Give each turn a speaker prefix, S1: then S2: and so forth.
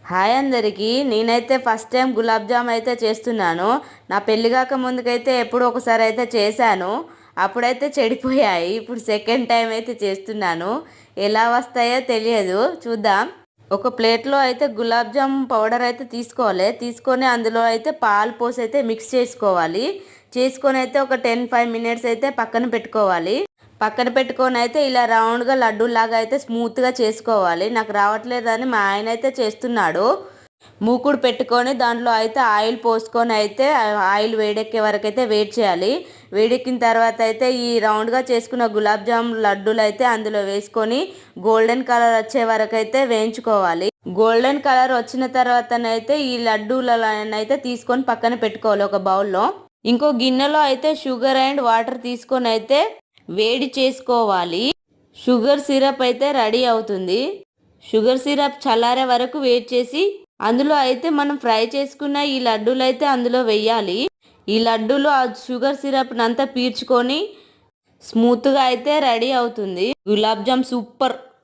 S1: Hi అందరికీ. నేనైతే first time gulab jam అయితే చేస్తున్నాను. నా పెళ్ళి కాక ముందుకైతే ఎప్పుడో ఒకసారి అయితే చేశాను. అప్పుడైతే చెడిపోయాయి. ఇప్పుడు సెకండ్ టైం అయితే చేస్తున్నాను. ఎలా వస్తాయో తెలియదు, చూద్దాం. ఒక ప్లేట్లో అయితే గులాబ్ జామ్ పౌడర్ అయితే తీసుకోవాలి. తీసుకొని అందులో అయితే పాలు పోసి అయితే మిక్స్ చేసుకోవాలి. చేసుకొని అయితే ఒక 10-5 మినిట్స్ అయితే పక్కన పెట్టుకోవాలి. పక్కన పెట్టుకొని అయితే ఇలా రౌండ్గా లడ్డూలాగా అయితే స్మూత్గా చేసుకోవాలి. నాకు రావట్లేదని మా ఆయన అయితే చేస్తున్నాడు. మూకుడు పెట్టుకొని దాంట్లో అయితే ఆయిల్ పోసుకొని అయితే ఆయిల్ వేడెక్కే వరకు అయితే వెయిట్ చేయాలి. వేడెక్కిన తర్వాత అయితే ఈ రౌండ్గా చేసుకున్న గులాబ్ జామ్ లడ్డూలు అయితే అందులో వేసుకొని గోల్డెన్ కలర్ వచ్చే వరకు అయితే వేయించుకోవాలి. గోల్డెన్ కలర్ వచ్చిన తర్వాతనైతే ఈ లడ్డూలను అయితే తీసుకొని పక్కన పెట్టుకోవాలి ఒక బౌల్లో. ఇంకో గిన్నెలో అయితే షుగర్ అండ్ వాటర్ తీసుకొని అయితే వేడి చేసుకోవాలి. షుగర్ సిరప్ అయితే రెడీ అవుతుంది. షుగర్ సిరప్ చల్లారే వరకు వెయిట్ చేసి అందులో అయితే మనం ఫ్రై చేసుకున్న ఈ లడ్డూలు అయితే అందులో వేయాలి. ఈ లడ్డూలు ఆ షుగర్ సిరప్ అంతా పీల్చుకొని స్మూత్గా అయితే రెడీ అవుతుంది. గులాబ్ జామ్ సూపర్.